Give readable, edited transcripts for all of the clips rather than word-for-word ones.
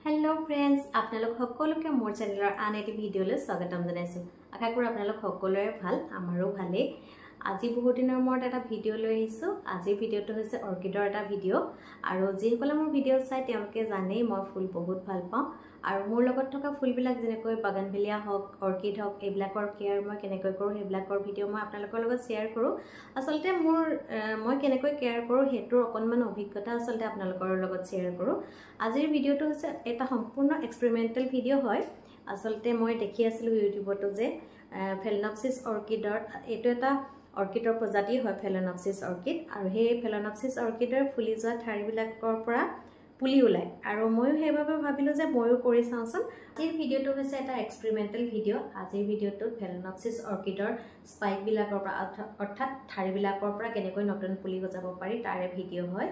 Hello friends आपनालोक সকলোকে মোৰ চেনেলৰ আন এটি ভিডিঅলৈ স্বাগতম জনাইছো আশা কৰো আপোনালোক সকলোৰে ভাল আমাৰো ভালে আজি বহুত দিনৰ মূৰত এটা ভিডিঅ লৈ আহিছো আজি ভিডিঅটো হৈছে অৰ্কিডৰ এটা ভিডিঅ আৰু যিসকলে মোৰ ভিডিঅ চাই তেওঁলোকে জানেই মই ফুল বহুত ভাল পাওঁ আৰু মোৰ লগত থকা ফুলবিলাক যেনেকৈ বাগানভিলিয়া হওক অৰ্কিড হওক এইবিলাকৰ কেয়াৰ মই কেনেকৈ কৰো সেইবিলাকৰ ভিডিঅ মই আপোনালোকৰ লগত শেয়াৰ কৰো আসলতে মই কেনেকৈ কেয়াৰ কৰো হেতুৰ অকনমান অভিজ্ঞতা আসলতে আপোনালোকৰ লগত শেয়াৰ কৰো আজিৰ ভিডিঅটো হৈছে এটা সম্পূৰ্ণ এক্সপেৰিমেন্টাল ভিডিঅ হয় আসলতে মই দেখি আছিলো ইউটিউবতো যে ফেলেনপসিস অৰ্কিডৰ এটো এটা অৰ্কিডৰ প্ৰজাতি হয় ফেলেনপসিস অৰ্কিড আৰু সেই ফেলেনপসিস অৰ্কিডৰ ফুলি যোৱা ঠাৰিবিলাকৰ পৰা পুলি ওলাই আৰু মই হেইভাবে ভাবিলো যে ময়ো কৰি চাওঁচোন এই ভিডিঅটো হৈছে এটা এক্সপেৰিমেন্টাল ভিডিঅ আজিৰ ভিডিঅটোত ফেলেনপসিস অৰ্কিডৰ স্পাইক বিলাকৰ পৰা অৰ্থাৎ ঠাৰিবিলাকৰ পৰা কেনেকৈ নতুন পুলি গজাব পাৰি তাৰে ভিডিঅ হয়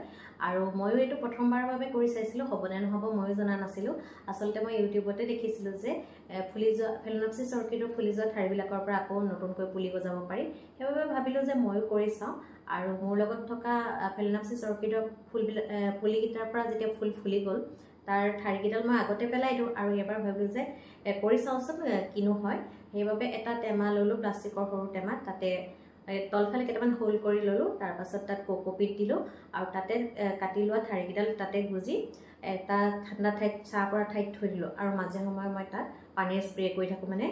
আৰু ময়ো এটো প্ৰথমবাৰৰ বাবে কৰি চাইছিলো হবনে নহব ময়ো জনা নাছিলো আসলতে মই ইউটিউবতে দেখিছিলো যে ফুলি যোৱা ফেলেনপসিস অৰ্কিডৰ ফুলি যোৱা ঠাৰিবিলাকৰ পৰা আকৌ নতুনকৈ পুলি গজাব পাৰি হেইভাবে ভাবিলো যে ময়ো কৰি চাওঁ আৰু মোৰ লগত থকা ফেলেনপসিস অৰ্কিডৰ পুলি গিটাৰ পৰা যেতিয়া ফুল ফুলি গল তাৰ ঠাৰি গিডাল মই আগতে পেলাই দিও আৰু এবাৰ ভাবিলো যে কৰি চাওঁচোন কিনো হয় হেইভাবে এটা টেমা ললো প্লাষ্টিকৰ সৰু টেমা তাতে তলফালে কেটামান হোল কৰি ললো তাৰ পাছত তাত কোকোপিট দিলো আৰু তাতে কাটি লোৱা ঠাৰি গিডাল তাতে গুজি এটা ঠাণ্ডা ঠাইত ছাঁ পৰা ঠাইত থৈ দিলো আৰু মাজে সময়ে মই তাত পানী স্প্ৰে কৰি থাকো মানে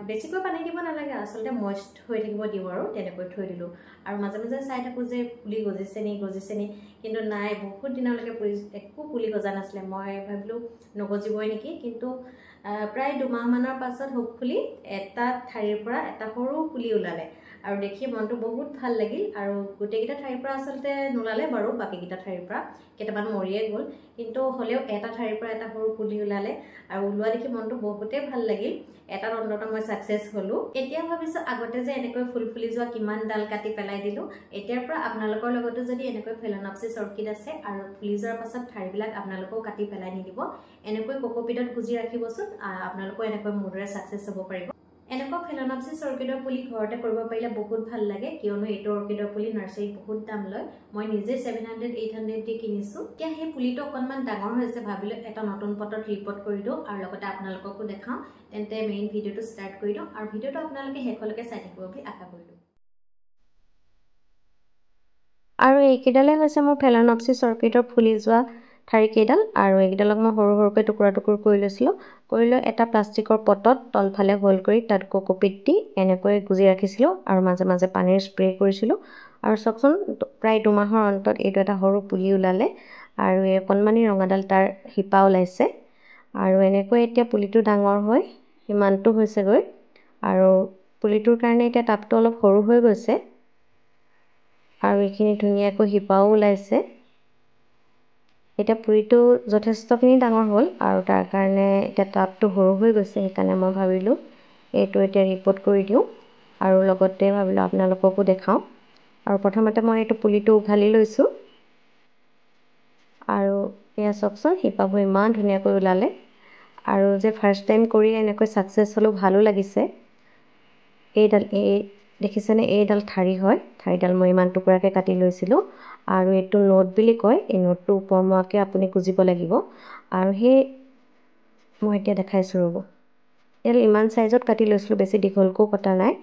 বেছিকৈ পানী দিব নালাগে আসলতে ময়েষ্ট হৈ থাকিব দিও আৰু তেনেকৈ থৈ দিলো আৰু মাজে মাজে চাই থাকো যে পুলি গজিছে নি কিন্তু নাই বহুত দিনলৈকে একো পুলি গজা নাছিলে মই ভাবিলো নগজিবই নেকি কিন্তু প্ৰায় 2 মাহ মানৰ পাছত হোপফুলি এটা ঠাৰিৰ পৰা এটা সৰু পুলি ওলালে আৰু দেখি মনটো বহুত ভাল লাগিল আৰু গুটেকিটা ঠাৰিৰ পৰা আসলতে নুলালে বাৰু বাকিকিটা ঠাৰিৰ পৰা কেটামান মৰিয়ে গল কিন্তু হলেও এটা ঠাৰিৰ পৰা এটা সৰু পুলি ওলালে আৰু ওলোৱা দেখি মনটো বহুতে ভাল লাগিল এটা অন্তত মই সাকসেস হলো এতিয়া ভাবিছো আগতে যে এনেকৈ ফুল ফুলি যোৱা কিমান ডাল কাটি পেলাই দিলো এতিয়াৰ পৰা আপোনালোকৰ লগতো যদি এনেকৈ ফেলেনপসিস অৰ্কিড আছে আৰু ফুলি যোৱাৰ পাছত ঠাৰিবিলাক আপোনালোকও কাটি পেলাই নিদিব এনেকৈ কোকোপিটত গুজি ৰাখিবচোন আপোনালোকও এনেকৈ মোৰে সাকসেস হ'ব পাৰিব এনেকুৱা ফেলেনপসিস অৰ্কিডৰ পুলি ঘৰতে কৰিব পাৰিলে বহুত ভাল লাগে কিয়নো এটো অৰ্কিডৰ পুলি নাৰ্সাৰীত বহুত দাম লয় মই নিজে 700 800 দি কিনিছো এতিয়া হে পুলিটো অকনমান ডাঙৰ হৈছে ভাবিলে এটা নতুন পটত ৰিপোৰ্ট কৰি দিও আৰু লগতে আপোনালোককো দেখাও তেন্তে মেইন ভিডিওটো ষ্টাৰ্ট কৰি দিও আৰু ভিডিওটো আপোনালোকে হেকলৈকে চাই থাকিব বুলি আশা কৰিলো আৰু এইকিডালে হৈছে মোৰ ফেলেনপসিস অৰ্কিডৰ ফুলি যোৱা ঠাৰি কেইডাল আৰু এইকিডালক মই সৰু সৰুকৈ টুকুৰা টুকুৰ কৰি লৈছিলো কৰিলৈ এটা প্লাষ্টিকৰ পটত তলফালে হোল কৰি তাত কোকোপিট দি এনেকৈ গুজি ৰাখিছিলো আৰু মাজে মাজে পানীৰ স্প্ৰে কৰিছিলো আৰু চকচোন প্ৰায় 2 মাহৰ অন্তত এইটো এটা সৰু পুলি ওলালে আৰু এই অকনমানি ৰঙাডাল তাৰ হিপা ওলাইছে আৰু এনেকৈ এতিয়া পুলিটো ডাঙৰ হৈ ইমানটো হৈছে গৈ আৰু পুলিটোৰ কাৰণে এতিয়া টাপটো অলপ সৰু হৈ গৈছে আৰু এইখিনি ধুনিয়াকৈ হিপাও ওলাইছে এটা পুলিটো যথেষ্টখিনি ডাঙৰ হ'ল আৰু তাৰ কাৰণে এটা টাপটো সৰু হৈ গৈছে সেইকাৰণে মই ভাবিলো এইটো এতিয়া ৰিপোৰ্ট কৰি দিও আৰু লগতে ভাবিলো আপোনালোককো দেখাও আৰু প্ৰথমতে মই এইটো পুলিটো উঘালি লৈছো আৰু এয়া চকচোন হিপাবোৰ ইমান ধুনিয়াকৈ ওলালে আৰু যে ফাৰ্স্ট টাইম কৰি এনেকৈ সাকসেস হলো ভালো লাগিছে এই দেখিছেনে এইডাল ঠাৰি হয় ঠাৰিডাল মই ইমান টুকুৰাকে কাটি লৈছিলো আৰু এটো নোট বুলি কয় এই নোটটো উপৰমুৱাকে আপুনি গুজিব লাগিব আৰু মই এতিয়া দেখাইছো ৰব এল ইমান সাইজত কাটি লৈছিলো বেছি দীঘলকো কটা নাই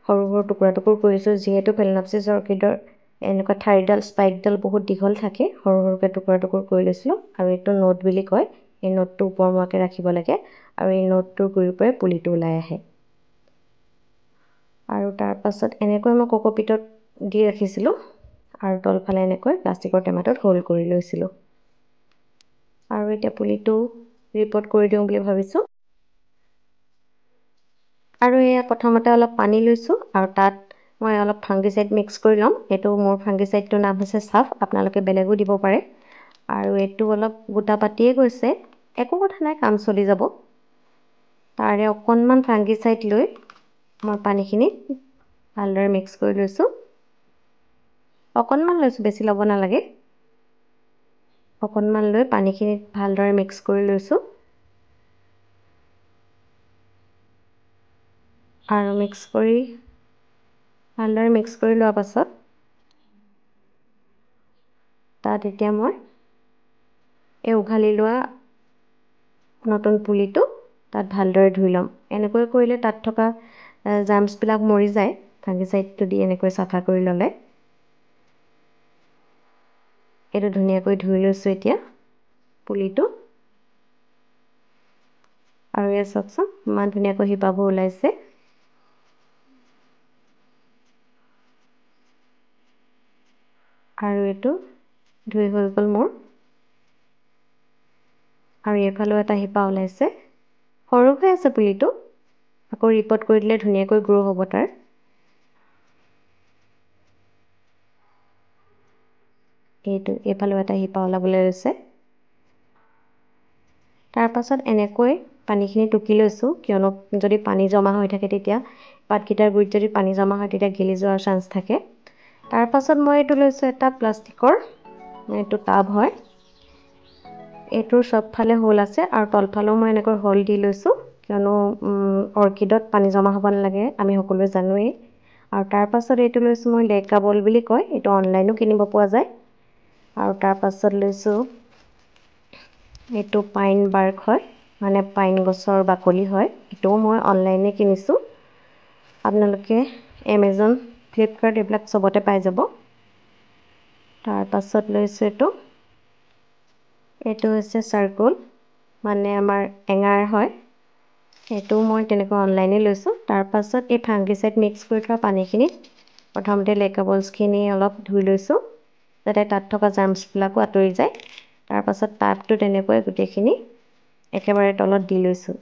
সৰু সৰু টুকুৰা টুকুৰ কৰিছো যেহেতু ফেলেনপসিস অৰ্কিডৰ এনেকুৱা ঠাৰিডাল স্পাইকডাল বহুত দীঘল থাকে সৰু সৰুকে টুকুৰা টুকুৰ কৰি লৈছিলো আৰু এটো নোট বুলি কয় এই নোটটো উপৰমুৱাকে ৰাখিব লাগে আৰু এই নোটটোৰ গুৰিৰ পৰা পুলিটো ওলাই আহে আৰু তাৰ পাছত এনেকৈ মই কোকোপিটত দি ৰাখিছিলো আৰু তলফালে এনেকৈ প্লাষ্টিকৰ টেমাটোত হোল কৰি লৈছিলো আৰু এতিয়া পুলিটো ৰিপোৰ্ট কৰি দিও বুলি ভাবিছো আৰু এয়া প্ৰথমতে অলপ পানী লৈছো আৰু তাত মই অলপ ফাংগিসাইড মিক্স কৰি লম এটো মোৰ ফাংগিসাইডটোৰ নাম হৈছে সাফ আপোনালোকে বেলেগো দিব পাৰে আৰু এটো অলপ গোটা পাতিয়ে গৈছে একো কথা নাই কাম চলি যাব তাৰে অকনমান ফাংগিসাইড লৈ মই পানীখিনি ভালদৰে মিক্স কৰি লৈছো অকনমান লৈছো বেছি লব নালাগে অকনমান লৈ পানীখিনি ভালদৰে মিক্স কৰি লৈছো আৰু মিক্স কৰি ভালদৰে মিক্স কৰি লোৱাৰ পাছত তাত এতিয়া মই এই উঘালি লোৱা নতুন পুলিটো তাত ভালদৰে ধুই ল'ম। এনেকৈ কৰিলে তাত থকা জাৰ্মছবিলাক মৰি যায়, ফাংগিচাইডটো দি এনেকৈ চাফা কৰি ল'লে। এইটো ধুনীয়াকৈ ধুই লৈছোঁ এতিয়া পুলিটো। আৰু এয়া চাওকচোন ইমান ধুনীয়াকৈ শিপাবোৰ ওলাইছে। আৰু এইটো ধুই হৈ গ'ল মোৰ। আৰু এইফালেও এটা শিপা ওলাইছে, সৰু হৈ আছে পুলিটো, আকৌ ৰিপৰ্ট কৰি দিলে ধুনীয়াকৈ গ্ৰ' হ'ব তাৰ। এইফালেও এটা শিপা ওলাবলৈ লৈছে। তাৰ পাছত এনেকৈ পানীখিনি টুকি লৈছোঁ, কিয়নো যদি পানী জমা হৈ থাকে তেতিয়া পাতকেইটাৰ গুৰিত যদি পানী জমা হয় তেতিয়া গেলি যোৱাৰ চান্স থাকে। তাৰ পাছত মই এইটো লৈছোঁ এটা প্লাষ্টিকৰ, এইটো টাব হয়, এইটোৰ চবফালে হোল আছে আৰু তলফালেও মই এনেকৈ হোল দি লৈছোঁ, কিয়নো অৰ্কিডত পানী জমা হ'ব নালাগে, আমি সকলোৱে জানোৱেই। আৰু তাৰ পাছত এইটো লৈছোঁ মই লেকা বল বুলি কয়, এইটো অনলাইনো কিনিব পোৱা যায়। আৰু তাৰ পাছত লৈছোঁ এইটো পাইন বাৰ্ক হয়, মানে পাইন গছৰ বাকলি হয়, এইটোও মই অনলাইনে কিনিছোঁ। আপোনালোকে এমেজন, ফ্লিপকাৰ্ট এইবিলাক চবতে পাই যাব। তাৰ পাছত লৈছোঁ এইটো হৈছে চাৰ্কল, মানে আমাৰ এঙাৰ হয়, এইটো মই তেনেকৈ অনলাইনে লৈছোঁ। তাৰ পাছত এই ফাংগিচাইড মিক্স কৰি থোৱা পানীখিনিত প্ৰথমতে লেকা বলছখিনি অলপ ধুই লৈছোঁ, যাতে তাত থকা জাৰ্মছবিলাকো আঁতৰি যায়। তাৰ পাছত টাবটো তেনেকৈ গোটেইখিনি একেবাৰে তলত দি লৈছোঁ।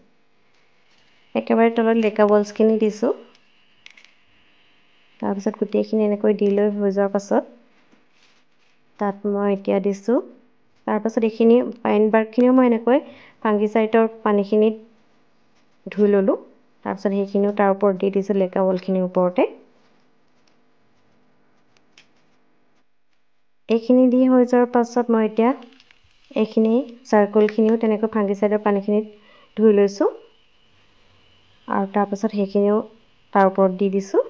একেবাৰে তলত লেকা বলছখিনি দিছোঁ। তাৰপিছত গোটেইখিনি এনেকৈ দি লৈ হৈ যোৱাৰ পাছত তাত মই এতিয়া দিছোঁ, তাৰপাছত এইখিনি পাইন বাৰ্কখিনিও মই এনেকৈ ফাংগিচাইডৰ পানীখিনিত ধুই ল'লোঁ। তাৰপিছত সেইখিনিও তাৰ ওপৰত দি দিছোঁ, লেকা বলখিনিৰ ওপৰতে। এইখিনি দি হৈ যোৱাৰ পাছত মই এতিয়া এইখিনি চাৰ্কলখিনিও তেনেকৈ ফাংগিচাইডৰ পানীখিনিত ধুই লৈছোঁ, আৰু তাৰপাছত সেইখিনিও তাৰ ওপৰত দি দিছোঁ।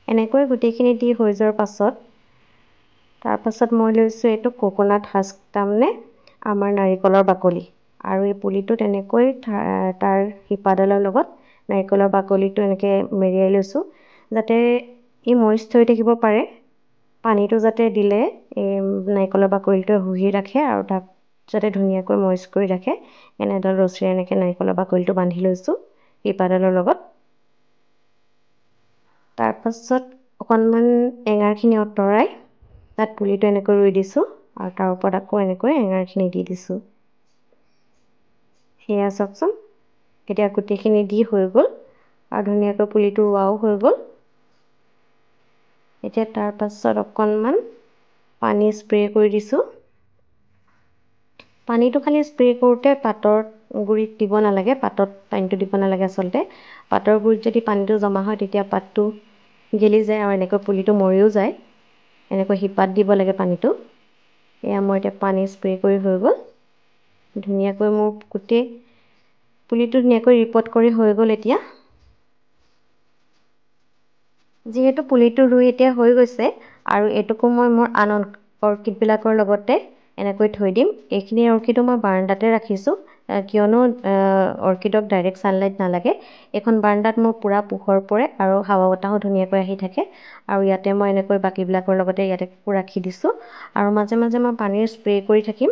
এনেকৈ গোটেইখিনি দি হৈ যোৱাৰ পাছত তাৰপাছত মই লৈছোঁ এইটো কোকোনাট হাস্ক, তাৰমানে আমাৰ নাৰিকলৰ বাকলি। আৰু এই পুলিটো তেনেকৈ তাৰ শিপাডালৰ লগত নাৰিকলৰ বাকলিটো এনেকৈ মেৰিয়াই লৈছোঁ, যাতে ই মইষ্ট হৈ থাকিব পাৰে। পানীটো যাতে দিলে এই নাৰিকলৰ বাকলিটোৱে শুহি ৰাখে আৰু তাক যাতে ধুনীয়াকৈ মইষ্ট কৰি ৰাখে, এনেডাল ৰছীৰে এনেকৈ নাৰিকলৰ বাকলিটো বান্ধি লৈছোঁ শিপাডালৰ লগত। তাৰপাছত অকণমান এঙাৰখিনি আঁতৰাই তাত পুলিটো এনেকৈ ৰুই দিছোঁ, আৰু তাৰ ওপৰত আকৌ এনেকৈ এঙাৰখিনি দি দিছোঁ। সেয়া চাওকচোন, এতিয়া গোটেইখিনি দি হৈ গ'ল আৰু ধুনীয়াকৈ পুলিটো ৰোৱাও হৈ গ'ল। এতিয়া তাৰ পাছত অকণমান পানী স্প্ৰে' কৰি দিছোঁ। পানীটো খালি স্প্ৰে' কৰোঁতে পাতৰ গুৰিত দিব নালাগে, পাতত পানীটো দিব নালাগে আচলতে। পাতৰ গুৰিত যদি পানীটো জমা হয় তেতিয়া পাতটো গেলি যায় আৰু এনেকৈ পুলিটো মৰিও যায়। এনেকৈ শিপাত দিব লাগে পানীটো। এয়া মই এতিয়া পানী স্প্ৰে' কৰি হৈ গ'ল। ধুনীয়াকৈ মোৰ গোটেই পুলিটো ধুনীয়াকৈ ৰিপৰ্ট কৰি হৈ গ'ল এতিয়া। যিহেতু পুলিটো ৰুই এতিয়া হৈ গৈছে, আৰু এইটোকো মই মোৰ আন অৰ্কিডবিলাকৰ লগতে এনেকৈ থৈ দিম। এইখিনি অৰ্কিডো মই বাৰাণ্ডাতে ৰাখিছোঁ, কিয়নো অৰ্কিডক ডাইৰেক্ট ছানলাইট নালাগে। এইখন বাৰাণ্ডাত মোৰ পূৰা পোহৰ পৰে আৰু হাৱা বতাহো ধুনীয়াকৈ আহি থাকে। আৰু ইয়াতে মই এনেকৈ বাকীবিলাকৰ লগতে ইয়াতে ৰাখি দিছোঁ, আৰু মাজে মাজে মই পানীৰ স্প্ৰে' কৰি থাকিম।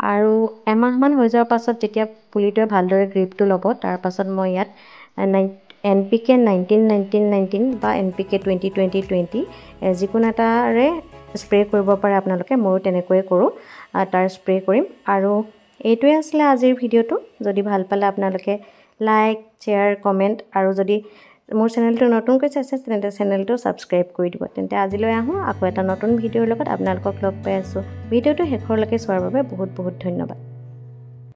আৰু এমাহমান হৈ যোৱাৰ পাছত যেতিয়া পুলিটোৱে ভালদৰে গ্ৰিপটো ল'ব, তাৰ পাছত মই ইয়াত NPK 19-19-19 বা NPK 20-20-20 যিকোনো এটাৰে স্প্ৰে' কৰিব পাৰে আপোনালোকে। ময়ো তেনেকৈয়ে কৰোঁ, তাৰ স্প্ৰে' কৰিম। আৰু এইটোৱে আছিলে আজিৰ ভিডিঅ'টো। যদি ভাল পালে আপোনালোকে লাইক, শ্বেয়াৰ, কমেণ্ট, আৰু যদি মোৰ চেনেলটো নতুনকৈ চাইছে তেন্তে চেনেলটো ছাবস্ক্ৰাইব কৰি দিব। তেন্তে আজিলৈ আহোঁ আকৌ এটা নতুন ভিডিঅ'ৰ লগত আপোনালোকক লগ পাই আছোঁ। ভিডিঅ'টো শেষৰলৈকে চোৱাৰ বাবে বহুত বহুত ধন্যবাদ।